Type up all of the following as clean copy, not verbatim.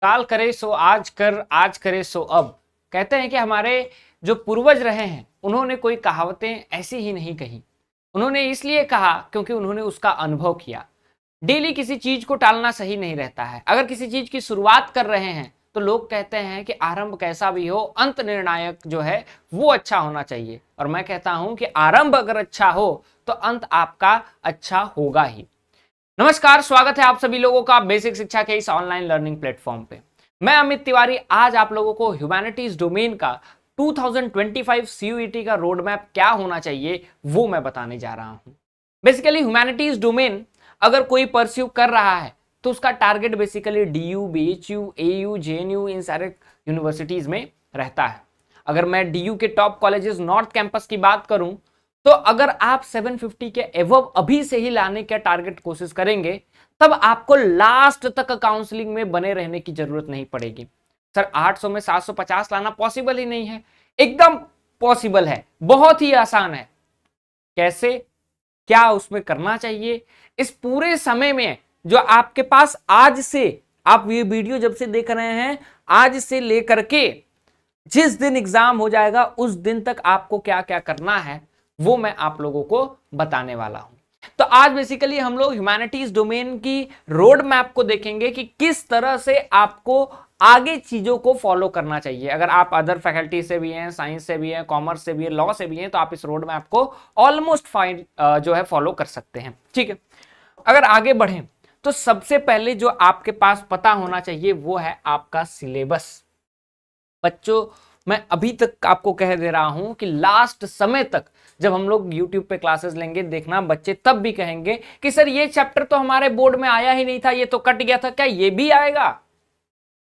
काल करे सो आज कर, आज करे सो अब। कहते हैं कि हमारे जो पूर्वज रहे हैं उन्होंने कोई कहावतें ऐसी ही नहीं कही। उन्होंने इसलिए कहा क्योंकि उन्होंने उसका अनुभव किया। डेली किसी चीज को टालना सही नहीं रहता है। अगर किसी चीज की शुरुआत कर रहे हैं तो लोग कहते हैं कि आरंभ कैसा भी हो, अंत निर्णायक जो है वो अच्छा होना चाहिए। और मैं कहता हूं कि आरंभ अगर अच्छा हो तो अंत आपका अच्छा होगा ही। नमस्कार, स्वागत है आप सभी लोगों का बेसिक शिक्षा के इस ऑनलाइन लर्निंग प्लेटफॉर्म पे। मैं अमित तिवारी आज आप लोगों को ह्यूमैनिटीज डोमेन का 2025 सीयूईटी का रोड मैप क्या होना चाहिए वो मैं बताने जा रहा हूं। बेसिकली ह्यूमैनिटीज डोमेन अगर कोई परस्यू कर रहा है तो उसका target basically DU, BHU, AU, JNU इन सारे यूनिवर्सिटीज में रहता है। अगर मैं डीयू के टॉप कॉलेजेस नॉर्थ कैंपस की बात करूं तो अगर आप 750 के एवव अभी से ही लाने का टारगेट कोशिश करेंगे तब आपको लास्ट तक काउंसलिंग में बने रहने की जरूरत नहीं पड़ेगी। सर 800 में 750 लाना पॉसिबल ही नहीं है। एकदम पॉसिबल है, बहुत ही आसान है। कैसे, क्या उसमें करना चाहिए, इस पूरे समय में जो आपके पास आज से, आप ये वीडियो जब से देख रहे हैं आज से लेकर के जिस दिन एग्जाम हो जाएगा उस दिन तक आपको क्या क्या करना है वो मैं आप लोगों को बताने वाला हूं। तो आज बेसिकली हम लोग ह्यूमैनिटीज डोमेन की रोड मैप को देखेंगे कि किस तरह से आपको आगे चीजों को फॉलो करना चाहिए। अगर आप अदर फैकल्टी से भी हैं, साइंस से भी हैं, कॉमर्स से भी हैं, लॉ से भी हैं, तो आप इस रोड मैप को ऑलमोस्ट फाइन जो है फॉलो कर सकते हैं। ठीक है, अगर आगे बढ़ें तो सबसे पहले जो आपके पास पता होना चाहिए वो है आपका सिलेबस। बच्चों, मैं अभी तक आपको कह दे रहा हूं कि लास्ट समय तक जब हम लोग YouTube पे क्लासेस लेंगे, देखना बच्चे तब भी कहेंगे कि सर ये चैप्टर तो हमारे बोर्ड में आया ही नहीं था, ये तो कट गया था, क्या ये भी आएगा?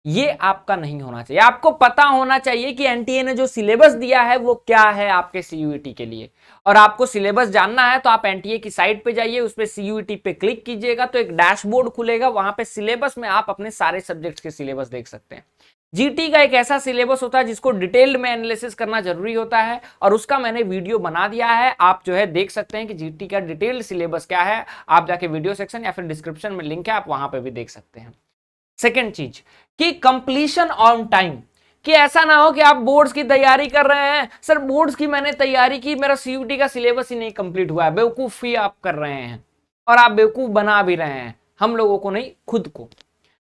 ये आपका नहीं होना चाहिए। आपको पता होना चाहिए कि एनटीए ने जो सिलेबस दिया है वो क्या है आपके सीयूईटी के लिए। और आपको सिलेबस जानना है तो आप एनटीए की साइट पे जाइए, उस पे सीयूईटी पे क्लिक कीजिएगा तो एक डैशबोर्ड खुलेगा, वहां पे सिलेबस में आप अपने सारे सब्जेक्ट्स के सिलेबस देख सकते हैं। जीटी का एक ऐसा सिलेबस होता है जिसको डिटेल्ड में एनालिसिस करना जरूरी होता है और उसका मैंने वीडियो बना दिया है। आप जो है देख सकते हैं कि जीटी का डिटेल्ड सिलेबस क्या है। आप जाके वीडियो सेक्शन या फिर डिस्क्रिप्शन में लिंक है, आप वहां पे भी देख सकते हैं। सेकेंड चीज कि कंप्लीशन ऑन टाइम, कि ऐसा ना हो कि आप बोर्ड्स की तैयारी कर रहे हैं, सर बोर्ड्स की मैंने तैयारी की, मेरा सीयूटी का सिलेबस ही नहीं कंप्लीट हुआ है। बेवकूफी आप कर रहे हैं और आप बेवकूफ बना भी रहे हैं, हम लोगों को नहीं, खुद को।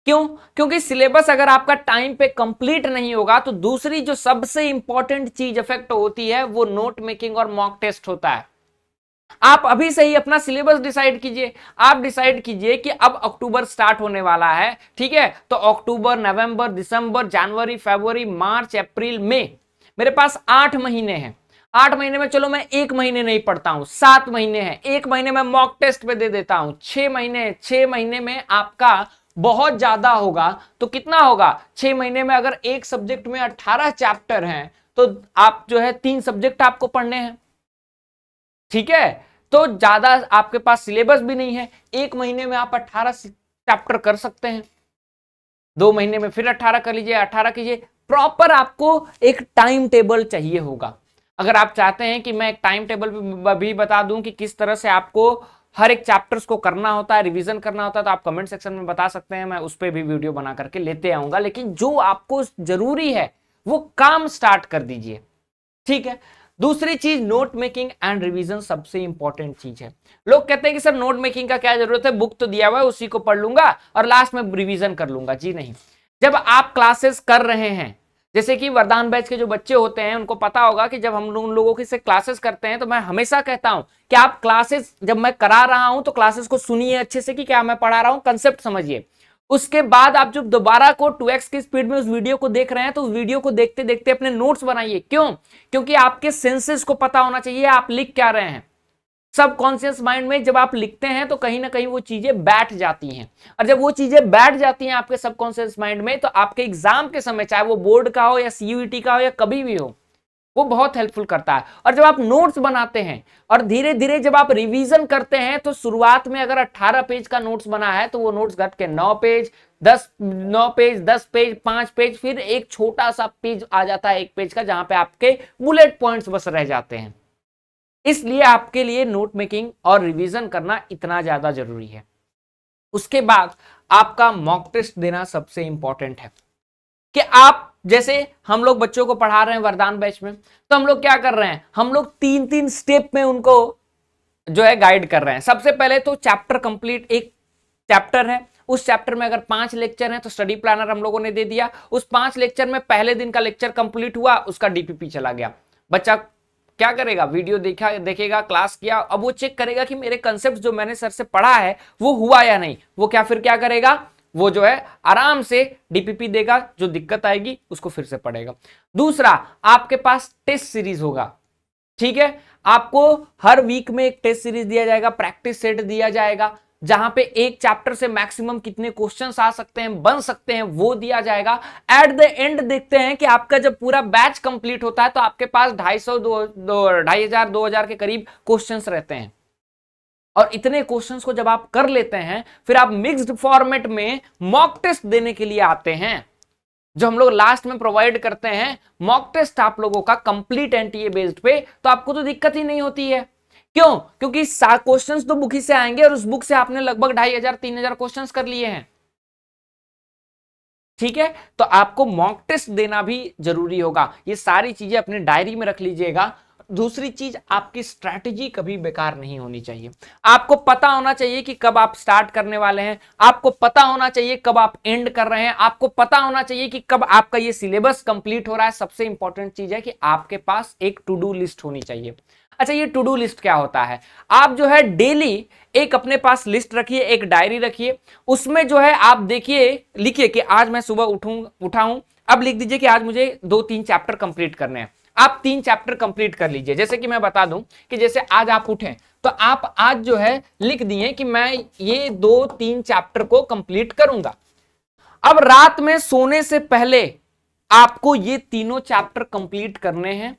क्यों? क्योंकि सिलेबस अगर आपका टाइम पे कंप्लीट नहीं होगा तो दूसरी जो सबसे इंपॉर्टेंट चीज इफेक्ट होती है वो नोट मेकिंग और मॉक टेस्ट होता है। आप अभी से ही अपना सिलेबस डिसाइड कीजिए। आप डिसाइड कीजिए कि अब अक्टूबर स्टार्ट होने वाला है, ठीक है, तो अक्टूबर, नवंबर, दिसंबर, जनवरी, फरवरी, मार्च, अप्रैल, मई, मेरे पास 8 महीने हैं। 8 महीने में चलो मैं 1 महीने नहीं पढ़ता हूं, 7 महीने हैं, 1 महीने में मॉक टेस्ट पे दे देता हूं, 6 महीने, 6 महीने में आपका बहुत ज्यादा होगा तो कितना होगा? 6 महीने में अगर एक सब्जेक्ट में 18 चैप्टर हैं तो आप जो है 3 सब्जेक्ट आपको पढ़ने हैं। ठीक है, तो ज्यादा आपके पास सिलेबस भी नहीं है। 1 महीने में आप 18 चैप्टर कर सकते हैं, 2 महीने में फिर 18 कर लीजिए, 18 कीजिए। प्रॉपर आपको एक टाइम टेबल चाहिए होगा। अगर आप चाहते हैं कि मैं एक टाइम टेबल भी बता दूं कि किस तरह से आपको हर एक चैप्टर्स को करना होता है, रिवीजन करना होता है, तो आप कमेंट सेक्शन में बता सकते हैं, मैं उस पर भी वीडियो बना करके लेते आऊंगा। लेकिन जो आपको जरूरी है वो काम स्टार्ट कर दीजिए। ठीक है, दूसरी चीज नोट मेकिंग एंड रिवीजन सबसे इंपॉर्टेंट चीज है। लोग कहते हैं कि सर नोट मेकिंग का क्या जरूरत है, बुक तो दिया हुआ है उसी को पढ़ लूंगा और लास्ट में रिवीजन कर लूंगा। जी नहीं, जब आप क्लासेस कर रहे हैं, जैसे कि वरदान बैच के जो बच्चे होते हैं उनको पता होगा कि जब हम उन लोगों की से क्लासेस करते हैं तो मैं हमेशा कहता हूं कि आप क्लासेस जब मैं करा रहा हूं तो क्लासेस को सुनिए अच्छे से कि क्या मैं पढ़ा रहा हूं, कंसेप्ट समझिए। उसके बाद आप जब दोबारा को 2x की स्पीड में उस वीडियो को देख रहे हैं तो उस वीडियो को देखते देखते अपने नोट्स बनाइए। क्यों? क्योंकि आपके सेंसेस को पता होना चाहिए आप लिख क्या रहे हैं। सबकॉन्शियस माइंड में जब आप लिखते हैं तो कहीं ना कहीं वो चीजें बैठ जाती हैं, और जब वो चीजें बैठ जाती हैं आपके सबकॉन्शियस माइंड में तो आपके एग्जाम के समय, चाहे वो बोर्ड का हो या सीयूईटी का हो या कभी भी हो, वो बहुत हेल्पफुल करता है। और जब आप नोट्स बनाते हैं और धीरे धीरे जब आप रिवीजन करते हैं तो शुरुआत में अगर 18 पेज का नोट्स बना है तो वो नोट्स घट के 9 पेज, 10 पेज, 5 पेज, फिर एक छोटा सा पेज आ जाता है 1 पेज का, जहां पे आपके बुलेट पॉइंट्स बस रह जाते हैं। इसलिए आपके लिए नोट मेकिंग और रिवीजन करना इतना ज्यादा जरूरी है। उसके बाद आपका मॉक टेस्ट देना सबसे इंपॉर्टेंट है। कि आप जैसे हम लोग बच्चों को पढ़ा रहे हैं वरदान बैच में, तो हम लोग क्या कर रहे हैं, हम लोग 3-3 स्टेप में उनको जो है गाइड कर रहे हैं। सबसे पहले तो चैप्टर कंप्लीट, एक चैप्टर है, उस चैप्टर में अगर 5 लेक्चर हैं तो स्टडी प्लानर हम लोगों ने दे दिया। उस 5 लेक्चर में पहले दिन का लेक्चर कंप्लीट हुआ, उसका डीपीपी चला गया। बच्चा क्या करेगा, वीडियो देखेगा, क्लास किया, अब वो चेक करेगा कि मेरे कंसेप्ट जो मैंने सर से पढ़ा है वो हुआ या नहीं। वो फिर क्या करेगा, वो जो है आराम से डीपीपी देगा, जो दिक्कत आएगी उसको फिर से पढ़ेगा। दूसरा, आपके पास टेस्ट सीरीज होगा, ठीक है। आपको हर वीक में एक टेस्ट सीरीज दिया जाएगा, प्रैक्टिस सेट दिया जाएगा, जहां पे एक चैप्टर से मैक्सिमम कितने क्वेश्चंस आ सकते हैं, बन सकते हैं, वो दिया जाएगा। एट द एंड देखते हैं कि आपका जब पूरा बैच कंप्लीट होता है तो आपके पास 2,500 के करीब क्वेश्चंस रहते हैं। और इतने क्वेश्चंस को जब आप कर लेते हैं, फिर आप मिक्स्ड फॉर्मेट में मॉक टेस्ट देने के लिए आते हैं, जो हम लोग लास्ट में प्रोवाइड करते हैं। मॉक टेस्ट आप लोगों का कंप्लीट एनटीए बेस्ड पे, तो आपको तो दिक्कत ही नहीं होती है। क्यों? क्योंकि क्वेश्चंस तो बुक ही से आएंगे और उस बुक से आपने लगभग 2,500-3,000 क्वेश्चंस कर लिए हैं, ठीक है। तो आपको मॉक टेस्ट देना भी जरूरी होगा। ये सारी चीजें अपने डायरी में रख लीजिएगा। दूसरी चीज, आपकी स्ट्रैटेजी कभी बेकार नहीं होनी चाहिए। आपको पता होना चाहिए कि कब आप स्टार्ट करने वाले हैं, आपको पता होना चाहिए कब आप एंड कर रहे हैं, आपको पता होना चाहिए कि कब आपका ये सिलेबस कंप्लीट हो रहा है। सबसे इंपॉर्टेंट चीज है कि आपके पास एक टू डू लिस्ट होनी चाहिए। अच्छा, ये टू डू लिस्ट क्या होता है? आप जो है डेली एक अपने पास लिस्ट रखिए, एक डायरी रखिए, उसमें जो है आप देखिए, लिखिए कि आज मैं सुबह उठा हूं, अब लिख दीजिए कि आज मुझे 2-3 चैप्टर कंप्लीट करने हैं। आप 3 चैप्टर कंप्लीट कर लीजिए। जैसे कि मैं बता दूं कि जैसे आज आप उठे तो आप आज जो है लिख दिए कि मैं ये 2-3 चैप्टर को कंप्लीट करूंगा। अब रात में सोने से पहले आपको ये तीनों चैप्टर कंप्लीट करने हैं।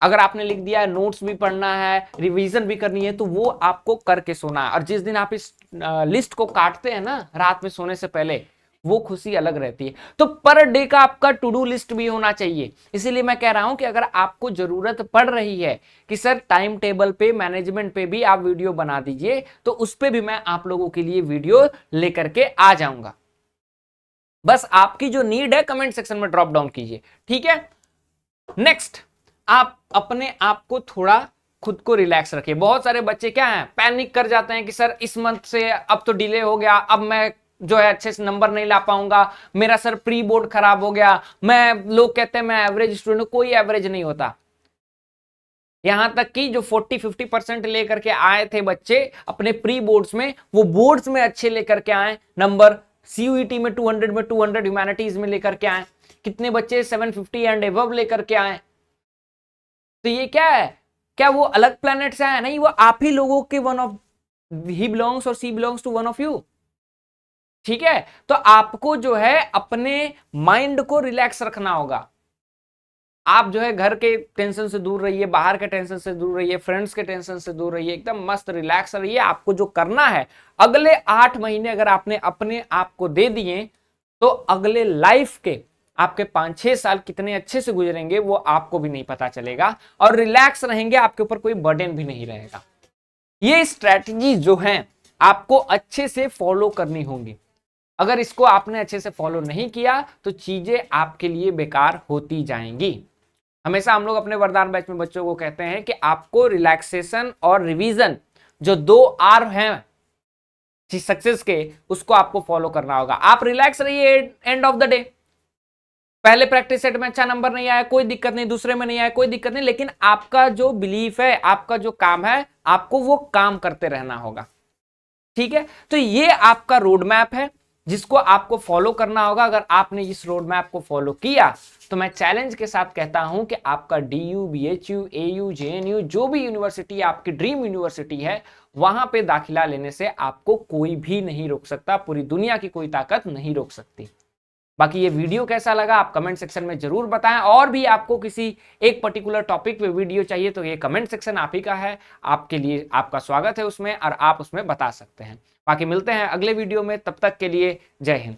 अगर आपने लिख दिया है, नोट्स भी पढ़ना है, रिवीजन भी करनी है, तो वो आपको करके सोना है। और जिस दिन आप इस लिस्ट को काटते हैं ना रात में सोने से पहले, वो खुशी अलग रहती है। तो पर डे का आपका टू डू लिस्ट भी होना चाहिए। इसीलिए मैं कह रहा हूं कि अगर आपको जरूरत पड़ रही है कि सर टाइम टेबल पे, मैनेजमेंट पे भी आप वीडियो बना दीजिए, तो उस पे भी मैं आप लोगों के लिए वीडियो लेकर के आ जाऊंगा। बस आपकी जो नीड है कमेंट सेक्शन में ड्रॉप डाउन कीजिए, ठीक है। नेक्स्ट, आप अपने आप को थोड़ा खुद को रिलैक्स रखिए। बहुत सारे बच्चे क्या हैं, पैनिक कर जाते हैं कि सर इस मंथ से अब तो डिले हो गया, अब मैं जो है अच्छे से नंबर नहीं ला पाऊंगा, मेरा सर प्री बोर्ड खराब हो गया, लोग कहते हैं मैं एवरेज स्टूडेंट हूं। कोई एवरेज नहीं होता। यहां तक कि जो 40-50% लेकर के आए थे बच्चे अपने प्री बोर्ड्स में, वो बोर्ड्स में अच्छे लेकर के आए नंबर, सीयूईटी में 200 में 200, ह्यूमैनिटीज में लेकर के आए। कितने बच्चे 750 एंड एबव लेकर के आए। तो ये क्या है, क्या वो अलग प्लैनेट से आए? नहीं, वो आप ही लोगों के वन ऑफ ही बिलोंग्स और C belongs to one of you, ठीक है। तो आपको जो है अपने माइंड को रिलैक्स रखना होगा। आप जो है घर के टेंशन से दूर रहिए, बाहर के टेंशन से दूर रहिए, फ्रेंड्स के टेंशन से दूर रहिए, एकदम मस्त रिलैक्स रहिए। आपको जो करना है, अगले 8 महीने अगर आपने अपने आप को दे दिए, तो अगले लाइफ के आपके 5-6 साल कितने अच्छे से गुजरेंगे वो आपको भी नहीं पता चलेगा। और रिलैक्स रहेंगे, आपके ऊपर कोई बर्डन भी नहीं रहेगा। ये स्ट्रैटेजी जो है आपको अच्छे से फॉलो करनी होंगी। अगर इसको आपने अच्छे से फॉलो नहीं किया तो चीजें आपके लिए बेकार होती जाएंगी। हमेशा हम लोग अपने वरदान बैच में बच्चों को कहते हैं कि आपको रिलैक्सेशन और रिवीजन, जो 2 आर हैं सक्सेस के, उसको आपको फॉलो करना होगा। आप रिलैक्स रहिए एंड ऑफ द डे। पहले प्रैक्टिस सेट में अच्छा नंबर नहीं आया, कोई दिक्कत नहीं, दूसरे में नहीं आया, कोई दिक्कत नहीं, लेकिन आपका जो बिलीफ है, आपका जो काम है, आपको वो काम करते रहना होगा, ठीक है। तो ये आपका रोड मैप है जिसको आपको फॉलो करना होगा। अगर आपने इस रोड मैप को फॉलो किया तो मैं चैलेंज के साथ कहता हूं कि आपका DU, BHU, AU, JNU, जो भी यूनिवर्सिटी आपकी ड्रीम यूनिवर्सिटी है, वहां पे दाखिला लेने से आपको कोई भी नहीं रोक सकता। पूरी दुनिया की कोई ताकत नहीं रोक सकती। बाकी ये वीडियो कैसा लगा आप कमेंट सेक्शन में जरूर बताएं। और भी आपको किसी एक पर्टिकुलर टॉपिक पे वीडियो चाहिए तो ये कमेंट सेक्शन आप ही का है, आपके लिए आपका स्वागत है उसमें, और आप उसमें बता सकते हैं। बाकी मिलते हैं अगले वीडियो में, तब तक के लिए जय हिंद।